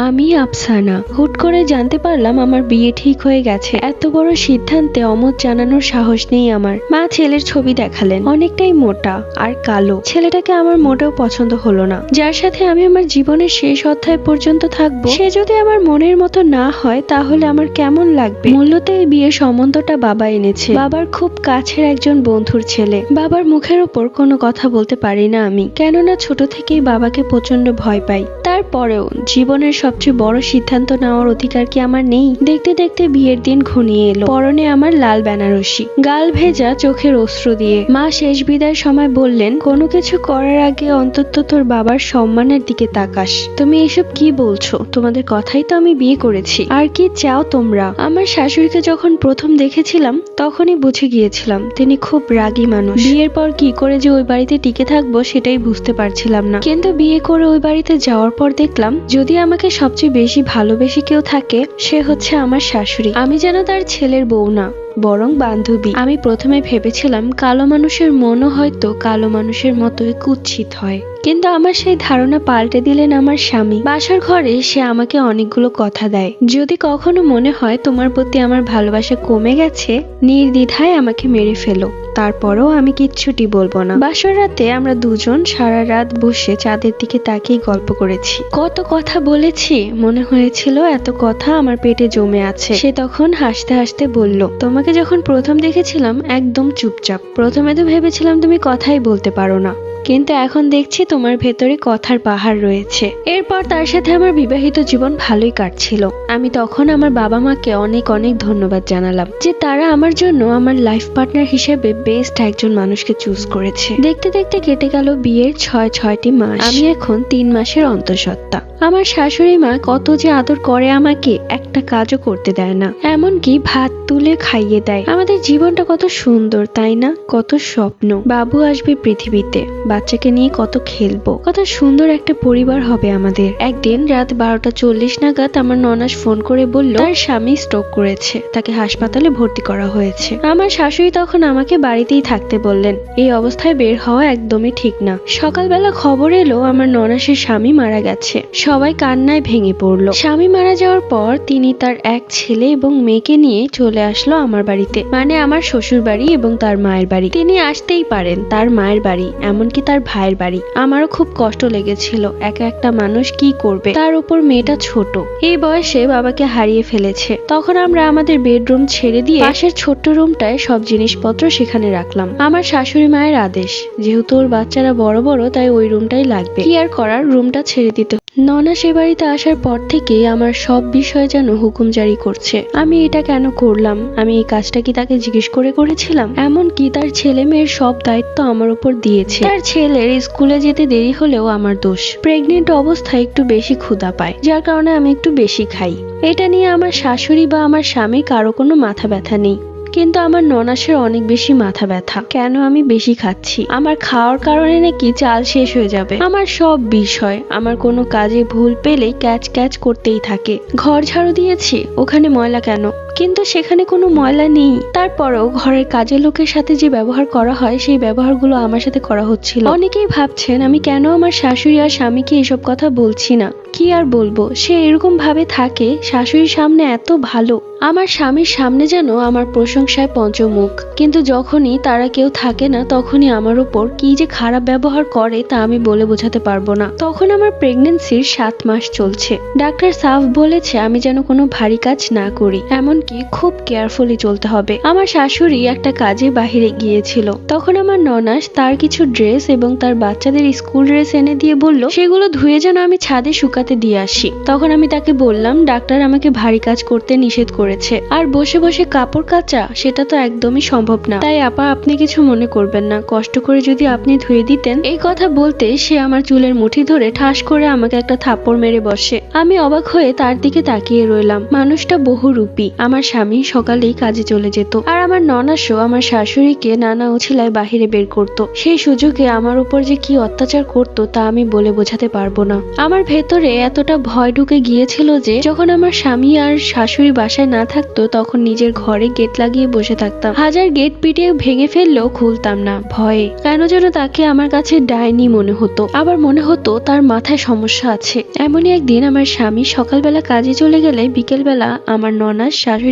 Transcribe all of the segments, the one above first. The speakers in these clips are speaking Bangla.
আমি আফসানা হুট করে জানতে পারলাম আমার বিয়ে ঠিক হয়ে গেছে। এত বড় সিদ্ধান্তে অমত জানানোর সাহস নেই আমার। মা ছেলের ছবি দেখালেন, অনেকটাই মোটা আর কালো। ছেলেটাকে আমার মোটেও পছন্দ হলো না। যার সাথে আমি আমার জীবনের শেষ অধ্যায় পর্যন্ত থাকবো, সে যদি আমার মনের মতো না হয় তাহলে আমার কেমন লাগবে। মূলত এই বিয়ের সম্বন্ধটা বাবা এনেছে, বাবার খুব কাছের একজন বন্ধুর ছেলে। বাবার মুখের ওপর কোনো কথা বলতে পারি না আমি, কেননা ছোট থেকেই বাবাকে প্রচন্ড ভয় পাই। তারপরেও জীবনের সবচেয়ে বড় সিদ্ধান্ত নেওয়ার অধিকার কি আমার নেই? দেখতে দেখতে বিয়ের দিন ঘনিয়ে এলো। পরনে আমার লাল বেনারসি, গাল ভেজা, চোখের অশ্রু দিয়ে। মা শেষ বিদায়ের সময় বললেন, কোনো কিছু করার আগে অন্তত তোর বাবার সম্মানের দিকে তাকাস। তুমি এসব কি বলছো? তোমাদের কথাই তো আমি বিয়ে করেছি, আর কি চাও তোমরা? আমার শাশুড়িকে যখন প্রথম দেখেছিলাম তখনই বুঝে গিয়েছিলাম তিনি খুব রাগী মানুষ। বিয়ের পর কি করে যে ওই বাড়িতে টিকে থাকবো সেটাই বুঝতে পারছিলাম না। কিন্তু বিয়ে করে ওই বাড়িতে যাওয়ার পর দেখলাম, যদি আমাকে সবচেয়ে বেশি ভালোবেসে কেউ থাকে সে হচ্ছে আমার শাশুড়ি। আমি যেন তার ছেলের বউ না, বরং বান্ধবী। আমি প্রথমে ভেবেছিলাম কালো মানুষের মনও হয়তো কালো মানুষের মতোই কুৎসিত হয়, কিন্তু আমার সেই ধারণা পাল্টে দিলেন আমার স্বামী। বাসার ঘরে সে আমাকে অনেকগুলো কথা দেয়, যদি কখনো মনে হয় তোমার প্রতি আমার ভালোবাসা কমে গেছে, নির্দ্বিধায় আমাকে মেরে ফেলো, তারপরও আমি কিচ্ছুটি বলবো না। বাসর রাতে আমরা দুজন সারা রাত বসে চাঁদের দিকে তাকিয়ে গল্প করেছি। কত কথা বলেছি, মনে হয়েছিল এত কথা আমার পেটে জমে আছে। সে তখন হাসতে হাসতে বলল, তোমাকে যখন প্রথম দেখেছিলাম একদম চুপচাপ। প্রথমে তো ভেবেছিলাম তুমি কথাই বলতে পারো না, কিন্তু এখন দেখছি তোমার ভেতরে কথার পাহাড় রয়েছে। এরপর তার সাথে আমার বিবাহিত জীবন ভালোই কাটছিল। আমি তখন আমার বাবা মাকে অনেক অনেক ধন্যবাদ জানালাম যে তারা আমার জন্য আমার লাইফ পার্টনার হিসেবে বেস্ট একজন মানুষকে চুজ করেছে। দেখতে দেখতে কেটে গেল বিয়ের ৬টি মাস। আমি এখন ৩ মাসের অন্তঃসত্ত্বা। আমার শাশুড়ি মা কত যে আদর করে আমাকে, একটা কাজও করতে দেয় না, এমনকি ভাত তুলে খাইয়ে দেয়। আমাদের জীবনটা কত সুন্দর তাই না? কত স্বপ্ন, বাবু আসবে পৃথিবীতে, বাচ্চাকে নিয়ে কত খেলবো, কত সুন্দর একটা পরিবার হবে আমাদের। একদিন রাত ১২টা ৪০ নাগাদ আমার ননাস ফোন করে বলল তার স্বামী স্ট্রোক করেছে, তাকে হাসপাতালে ভর্তি করা হয়েছে। আমার শাশুড়ি তখন আমাকে বাড়িতেই থাকতে বললেন। এই অবস্থায় বের হওয়া একদমই ঠিক না। সকালবেলা খবর এলো আমার ননাসের স্বামী মারা গেছে। সবাই কান্নায় ভেঙে পড়লো। স্বামী মারা যাওয়ার পর তিনি তার এক ছেলে এবং মেয়েকে নিয়ে চলে আসলো আমার বাড়িতে, মানে আমার শ্বশুর বাড়ি এবং তার মায়ের বাড়ি। তিনি আসতেই পারেন, তার মায়ের বাড়ি, এমনকি তার ভাইয়ের বাড়ি। আমারও খুব কষ্ট লেগেছিল। একা একটা মানুষ কি করবে, তার উপর মেয়েটা ছোট, এই বয়সে বাবাকে হারিয়ে ফেলেছে। তখন আমরা আমাদের বেডরুম ছেড়ে দিয়ে পাশের ছোট্ট রুমটায় সব জিনিসপত্র সেখানে রাখলাম। আমার শাশুড়ি মায়ের আদেশ, যেহেতু ওর বাচ্চারা বড় বড় তাই ওই রুমটাই লাগবে। কি আর করার, রুমটা ছেড়ে দিতে। ননা সে বাড়িতে আসার পর থেকেই আমার সব বিষয় যেন হুকুম জারি করছে। আমি এটা কেন করলাম, আমি এই কাজটা কি তাকে জিজ্ঞেস করে করেছিলাম? এমনকি তার ছেলে মেয়ের সব দায়িত্ব আমার উপর দিয়েছে। তার ছেলের স্কুলে যেতে দেরি হলেও আমার দোষ। প্রেগনেন্ট অবস্থায় একটু বেশি ক্ষুধা পায়, যার কারণে আমি একটু বেশি খাই। এটা নিয়ে আমার শাশুড়ি বা আমার স্বামী কারো কোনো মাথা ব্যথা নেই, কিন্তু আমার ননাসের অনেক বেশি মাথা ব্যথা। কেন আমি বেশি খাচ্ছি, আমার খাওয়ার কারণে নাকি চাল শেষ হয়ে যাবে। আমার সব বিষয়, আমার কোনো কাজে ভুল পেলেই ক্যাচ ক্যাচ করতেই থাকে। ঘর ঝাড়ু দিয়েছি, ওখানে ময়লা কেন? কিন্তু সেখানে কোনো ময়লা নেই। তারপরেও ঘরের কাজের লোকের সাথে যে ব্যবহার করা হয় সেই ব্যবহারগুলো আমার সাথে করা হচ্ছিল। অনেকেই ভাবছেন আমি কেন আমার শাশুড়ি আর স্বামীকে এসব কথা বলছি না। কি আর বলবো, সে এরকম ভাবে থাকে, শাশুড়ির সামনে এত ভালো, আমার স্বামীর সামনে যেন আমার প্রশংসায় পঞ্চমুখ, কিন্তু যখনই তারা কেউ থাকে না তখনই আমার উপর কি যে খারাপ ব্যবহার করে তা আমি বলে বোঝাতে পারবো না। তখন আমার প্রেগনেন্সির 7 মাস চলছে। ডাক্তার সাফ বলেছে আমি যেন কোনো ভারী কাজ না করি, এমনকি খুব কেয়ারফুলি চলতে হবে। আমার শাশুড়ি একটা কাজে বাহিরে গিয়েছিল, তখন আমার ননাস তার কিছু ড্রেস এবং তার বাচ্চাদের স্কুল ড্রেস এনে দিয়ে বলল সেগুলো ধুয়ে যেন আমি ছাদে শুকাতে দিয়ে আসি। তখন আমি তাকে বললাম ডাক্তার আমাকে ভারী কাজ করতে নিষেধ করেছে, আর বসে বসে কাপড় কাচা সেটা তো একদমই সম্ভব না। তাই আপা আপনি কিছু মনে করবেন না, কষ্ট করে যদি আপনি ধুয়ে দিতেন। এই কথা বলতে সে আমার চুলের মুঠি ধরে ঠাস করে আমাকে একটা থাপ্পড় মেরে বসে। আমি অবাক হয়ে তার দিকে তাকিয়ে রইলাম। মানুষটা বহুরূপী, আমার আমার স্বামী সকালেই কাজে চলে যেত আর আমার ননাসও আমার শাশুড়িকে নানা উছিলায় বাহিরে বের করত। সেই সুযোগে আমার উপর যে কি অত্যাচার করত তা আমি বলে বোঝাতে পারবো না। আমার ভেতরে এতটা ভয় ঢুকে গিয়েছিল যে যখন আমার স্বামী আর শাশুড়ি বাসায় না থাকতো তখন নিজের ঘরে গেট লাগিয়ে বসে থাকতাম। হাজার গেট পিটিয়ে ভেঙে ফেললেও খুলতাম না ভয়ে। কেন যেন তাকে আমার কাছে ডাইনি মনে হতো, আবার মনে হতো তার মাথায় সমস্যা আছে। এমনই একদিন আমার স্বামী সকালবেলা কাজে চলে গেলে বিকেলবেলা আমার ননাস শাশুড়িকে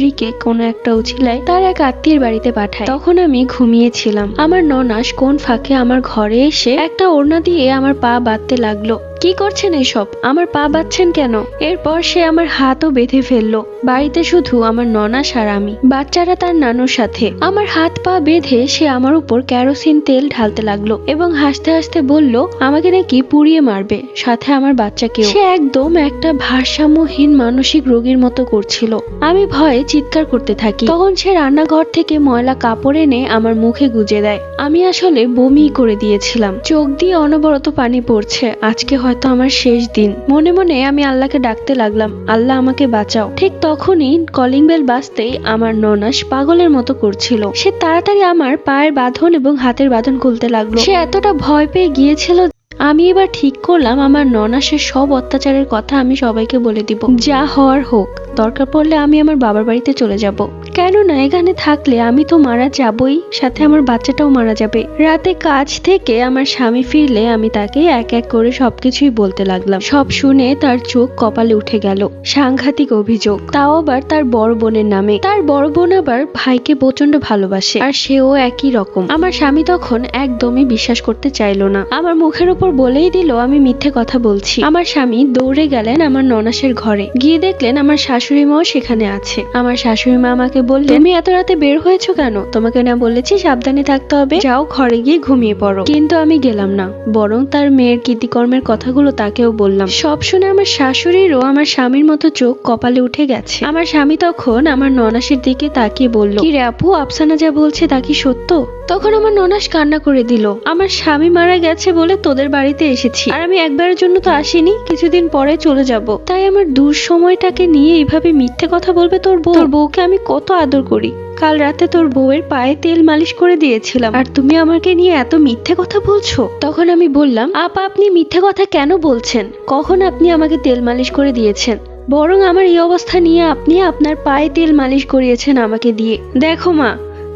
কোনো একটা উছিলায় তার এক আত্মীয়ের বাড়িতে পাঠায়। তখন আমি ঘুমিয়েছিলাম। আমার ননাস কোন ফাঁকে আমার ঘরে এসে একটা ওড়না দিয়ে আমার পা বাঁধতে লাগলো। কি করছেন এসব? আমার পা বাঁধছেন কেন? এরপর সে আমার হাতও বেঁধে ফেললো। বাড়িতে শুধু আমার ননাস আর আমি, বাচ্চারা তার নানুর সাথে। আমার হাত পা বেঁধে সে আমার উপর কেরোসিন তেল ঢালতে লাগলো এবং হাসতে হাসতে বলল আমাকে নাকি পুড়িয়ে মারবে, সাথে আমার বাচ্চাকেও। সে একদম একটা ভারসাম্যহীন মানসিক রোগীর মতো করছিল। আমি ভয়ে চিৎকার করতে থাকি। তখন সে রান্নাঘর থেকে ময়লা কাপড় এনে আমার মুখে গুজে দেয়। আমি আসলে বমি করে দিয়েছিলাম, চোখ দিয়ে অনবরত পানি পড়ছে। আজকে হয়তো আমার শেষ দিন। মনে মনে আমি আল্লাহকে ডাকতে লাগলাম, আল্লাহ আমাকে বাঁচাও। ঠিক তখনই কলিং বেল বাজতেই আমার ননাস পাগলের মতো করছিল। সে তাড়াতাড়ি আমার পায়ের বাঁধন এবং হাতের বাঁধন খুলতে লাগলো। সে এতটা ভয় পেয়ে গিয়েছিল। আমি এবার ঠিক করলাম আমার ননাসের সব অত্যাচারের কথা আমি সবাইকে বলে দিব। যা হওয়ার হোক, দরকার পড়লে আমি আমার বাবার বাড়িতে চলে যাব। কেননা এখানে থাকলে আমি তো মারা যাবই, সাথে আমার বাচ্চাটাও মারা যাবে। রাতে কাজ থেকে আমার স্বামী ফিরলে আমি তাকে এক এক করে সবকিছুই বলতে লাগলাম। সব শুনে তার চোখ কপালে উঠে গেল। সাংঘাতিক অভিযোগ, তাও আবার তার বড় বোনের নামে। তার বড় বোন আবার ভাইকে প্রচন্ড ভালোবাসে আর সেও একই রকম। আমার স্বামী তখন একদমই বিশ্বাস করতে চাইলো না। আমার মুখের উপর বলেই দিল আমি মিথ্যে কথা বলছি। আমার স্বামী দৌড়ে গেলেন আমার ননাসের ঘরে। গিয়ে দেখলেন আমার শাশুড়ি মাও সেখানে আছে। আমার শাশুড়ি মা আমাকে বললেন তুমি এত রাতে বের হয়েছো কেন? তোমাকে না বলেছি সাবধানে থাকতে হবে, যাও ঘরে গিয়ে ঘুমিয়ে পড়ো। কিন্তু আমি গেলাম না, বরং তার মেয়ের কীর্তিকর্মের কথাগুলো তাকেও বললাম। সব শুনে আমার শাশুড়িরও আমার স্বামীর মতো চোখ কপালে উঠে গেছে। আমার স্বামী তখন আমার ননাসের দিকে তাকিয়ে বলল, কি রে আপু, আফসানা যা বলছে তা কি সত্য? তখন আমার ননাস কান্না করে দিল, আমার স্বামী মারা গেছে বলে তোদের বাড়িতে এসেছি, আর আমি একবারের জন্য তো আসিনি, কিছুদিন পরে চলে যাব। তাই আমার দূর সময়টাকে নিয়ে এইভাবে মিথ্যে কথা বলবে তোর বউ? তোর বউকে আমি কত আদর করি। কাল রাতে তোর বউয়ের পায়ে তেল মালিশ করে দিয়েছিলাম, আর তুমি আমাকে নিয়ে এত মিথ্যে কথা বলছো? তখন আমি বললাম, আপা আপনি মিথ্যে কথা কেন বলছেন? কখন আপনি আমাকে তেল মালিশ করে দিয়েছেন? বরং আমার এই অবস্থা নিয়ে আপনি আপনার পায়ে তেল মালিশ করিয়েছেন আমাকে দিয়ে। দেখো মা,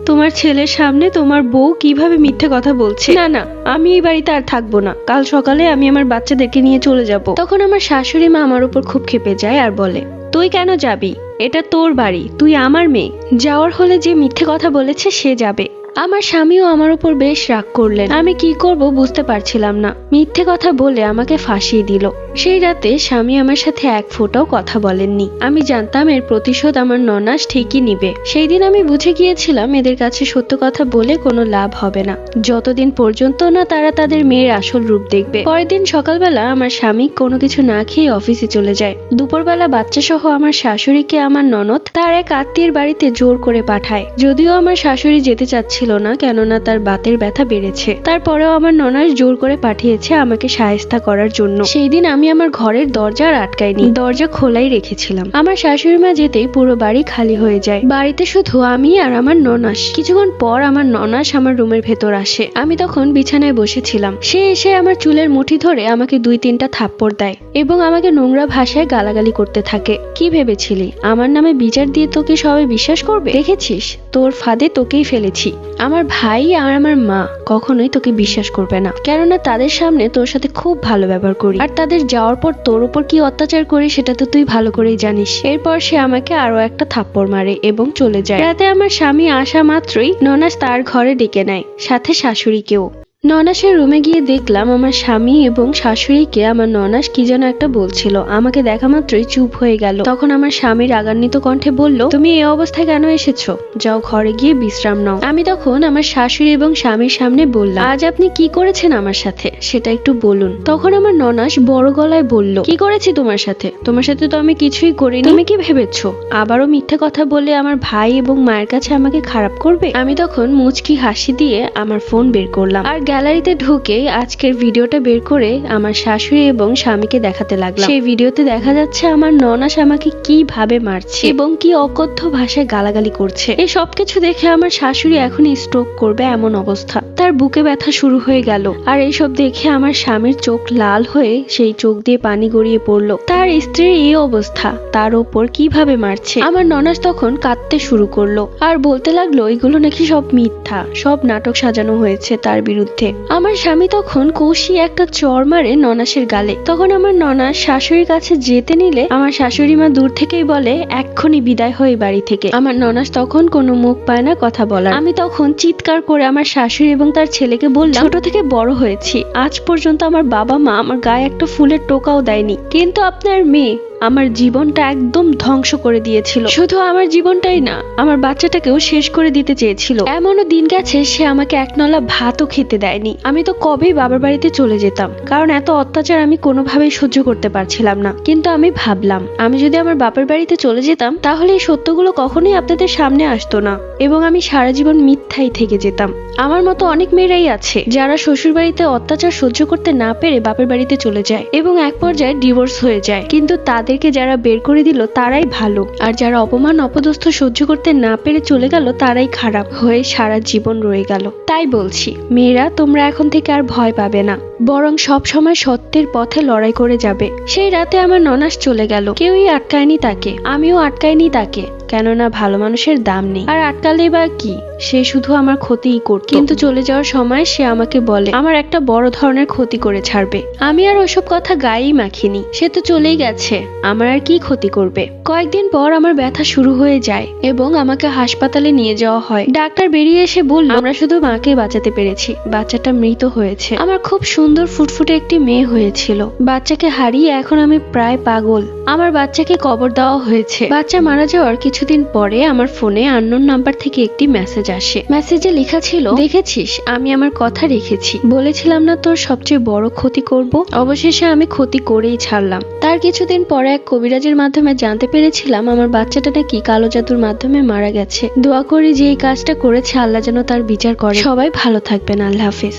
তোমার ছেলের সামনে তোমার বউ কিভাবে মিথ্যে কথা বলছে। না না, আমি এই বাড়িতে আর থাকবো না। কাল সকালে আমি আমার বাচ্চাদেরকে নিয়ে চলে যাব। তখন আমার শাশুড়ি মা আমার উপর খুব ক্ষেপে যায় আর বলে, তুই কেন যাবি? এটা তোর বাড়ি, তুই আমার মেয়ে। যাওয়ার হলে যে মিথ্যে কথা বলেছে সে যাবে। আমার স্বামীও আমার উপর বেশ রাগ করলেন। আমি কি করব বুঝতে পারছিলাম না। মিথ্যে কথা বলে আমাকে ফাঁসিয়ে দিল। সেই রাতে স্বামী আমার সাথে এক ফোঁটাও কথা বলেননি। আমি জানতাম এর প্রতিশোধ আমার ননাস ঠিকই নিবে। সেই দিন আমি বুঝে গিয়েছিলাম এদের কাছে সত্য কথা বলে কোনো লাভ হবে না, যতদিন পর্যন্ত না তারা তাদের মেয়ের আসল রূপ দেখবে। পরের দিন সকালবেলা আমার স্বামী কোনো কিছু না খেয়ে অফিসে চলে যায়। দুপুরবেলা বাচ্চা সহ আমার শাশুড়িকে আমার ননদ তার এক আত্মীয়ের বাড়িতে জোর করে পাঠায়। যদিও আমার শাশুড়ি যেতে চাচ্ছিল না, কেননা তার বাতের ব্যথা বেড়েছে। তারপরেও আমার ননাস জোর করে পাঠিয়েছে আমাকে শায়েস্তা করার জন্য। সেই দিন আমি আমার ঘরের দরজা আর আটকাইনি, দরজা খোলাই রেখেছিলাম। আমার শাশুড়ি মা যেতেই পুরো বাড়ি খালি হয়ে যায়। বাড়িতে শুধু আমি আর আমার ননাস। কিছুক্ষণ পর আমার ননাস আমার রুমের ভেতর আসে। আমি তখন বিছানায় বসেছিলাম। সে এসে আমার চুলের মুঠি ধরে আমাকে 2-3টা থাপ্পড় দেয় এবং আমাকে নোংরা ভাষায় গালাগালি করতে থাকে। কি ভেবেছিলি আমার নামে বিচার দিয়ে তোকে সবাই বিশ্বাস করবে? দেখেছিস, তোর ফাঁদে তোকেই ফেলেছি। আমার ভাই আর আমার মা কখনোই তোকে বিশ্বাস করবে না, কেননা তাদের সামনে তোর সাথে খুব ভালো ব্যবহার করি, আর তাদের যাওয়ার পর তোর উপর কি অত্যাচার করি সেটা তো তুই ভালো করেই জানিস। এরপর সে আমাকে আরো একটা থাপ্পড় মারে এবং চলে যায়। রাতে আমার স্বামী আসা মাত্রই ননাস তার ঘরে ডেকে নেয়, সাথে শাশুড়িকেও। ননাসের রুমে গিয়ে দেখলাম আমার স্বামী এবং শাশুড়িকে আমার ননাস কি যেন একটা বলছিল। আমাকে দেখা মাত্রই চুপ হয়ে গেল। তখন আমার স্বামী রাগান্বিত কণ্ঠে বলল, তুমি এই অবস্থায় কেন এসেছো? যাও ঘরে গিয়ে বিশ্রাম নাও। আমি তখন আমার শাশুড়ি এবং স্বামীর সামনে বললাম, আজ আপনি কি করেছেন আমার সাথে সেটা একটু বলুন। তখন আমার ননাস বড় গলায় বলল, কি করেছি তোমার সাথে? তোমার সাথে তো আমি কিছুই করিনি। তুমি কি ভেবেছো আবারও মিথ্যে কথা বলে আমার ভাই এবং মায়ের কাছে আমাকে খারাপ করবে? আমি তখন মুচকি হাসি দিয়ে আমার ফোন বের করলাম আর গ্যালারিতে ঢুকেই আজকের ভিডিওটা বের করে আমার শাশুড়ি এবং স্বামীকে দেখাতে লাগলাম। সেই ভিডিওতে দেখা যাচ্ছে আমার ননাস আমাকে কিভাবে মারছে এবং কি অকথ্য ভাষায় গালাগালি করছে। এই সবকিছু দেখে আমার শাশুড়ি এখনই স্ট্রোক করবে এমন অবস্থা। তার বুকে ব্যথা শুরু হয়ে গেল। আর এইসব দেখে আমার স্বামীর চোখ লাল হয়ে সেই চোখ দিয়ে পানি গড়িয়ে পড়লো। তার স্ত্রীর এই অবস্থা, তার ওপর কিভাবে মারছে। আমার ননাস তখন কাঁদতে শুরু করলো আর বলতে লাগলো এগুলো নাকি সব মিথ্যা, সব নাটক সাজানো হয়েছে তার বিরুদ্ধে। আমার স্বামী তখন কষিয়ে একটা চড় মারে ননাসের গালে। তখন আমার ননাস শাশুড়ির কাছে যেতে নিলে আমার শাশুড়ি মা দূর থেকেই বলে এক্ষুনি বিদায় হয় বাড়ি থেকে। আমার ননাস তখন কোনো মুখ পায় না কথা বলার। আমি তখন চিৎকার করে আমার শাশুড়ি এবং তার ছেলেকে বললাম ছোট থেকে বড় হয়েছি, আজ পর্যন্ত আমার বাবা মা আমার গায়ে একটা ফুলের টোকাও দেয়নি, কিন্তু আপনার মেয়ে আমার জীবনটা একদম ধ্বংস করে দিয়েছিল। শুধু আমার জীবনটাই না, আমার বাচ্চাটাকেও শেষ করে দিতে চেয়েছিল। এমনও দিন গেছে সে আমাকে এক নলা ভাতও খেতে দেয়নি। আমি তো কবেই বাবার বাড়িতে চলে যেতাম, কারণ এত অত্যাচার আমি কোনোভাবেই সহ্য করতে পারছিলাম না। কিন্তু আমি ভাবলাম আমি যদি আমার বাপের বাড়িতে চলে যেতাম তাহলে এই সত্যগুলো কখনোই আপনাদের সামনে আসতো না এবং আমি সারা জীবন মিথ্যাই থেকে যেতাম। আমার মতো অনেক মেয়েরাই আছে যারা শ্বশুর বাড়িতে অত্যাচার সহ্য করতে না পেরে বাপের বাড়িতে চলে যায় এবং এক পর্যায়ে ডিভোর্স হয়ে যায়। কিন্তু তাদেরকে যারা বের করে দিল তারাই ভালো, আর যারা অপমান অপদস্থ সহ্য করতে না পেরে চলে গেল তারাই খারাপ হয়ে সারা জীবন রয়ে গেল। তাই বলছি মেয়েরা, তোমরা এখন থেকে আর ভয় পাবে না, বরং সব সময় সত্যের পথে লড়াই করে যাবে। সেই রাতে আমার ননাস চলে গেল, কেউই আটকায়নি তাকে, আমিও আটকাইনি তাকে, কেননা ভালো মানুষের দাম নেই। আর আটকালে বা কি, সে শুধু আমার ক্ষতিই করত। কিন্তু চলে যাওয়ার সময় সে আমাকে বলে আমার একটা বড় ধরনের ক্ষতি করে ছাড়বে। আমি আর ওসব কথা গায়েই মাখিনি, সে তো চলেই গেছে, আমার আর কি ক্ষতি করবে। কয়েকদিন পর আমার ব্যথা শুরু হয়ে যায় এবং আমাকে হাসপাতালে নিয়ে যাওয়া হয়। ডাক্তার বেরিয়ে এসে বলল আমরা শুধু মাকে বাঁচাতে পেরেছি, বাচ্চাটা মৃত হয়েছে। আমার খুব সুন্দর ফুটফুটে একটি মেয়ে হয়েছিল, বাচ্চাকে হারিয়ে এখন আমি প্রায় পাগল। আমার বাচ্চাকে কবর দেওয়া হয়েছে। বাচ্চা মারা যাওয়ার কিছুদিন পরে আমার ফোনে আননোন নাম্বার থেকে একটি মেসেজ আসে। মেসেজে লেখা ছিল, দেখেছিস আমি আমার কথা রেখেছি, বলেছিলাম না তোর সবচেয়ে বড় ক্ষতি করব। অবশেষে আমি ক্ষতি করেই ছাড়লাম। তার কিছুদিন পরে এক কবিরাজের মাধ্যমে জানতে পেরেছিলাম আমার বাচ্চাটা নাকি কালো জাদুর মাধ্যমে মারা গেছে। দোয়া করি যে এই কাজটা করেছে আল্লাহ যেন তার বিচার করে। সবাই ভালো থাকবেন, আল্লাহ হাফেজ।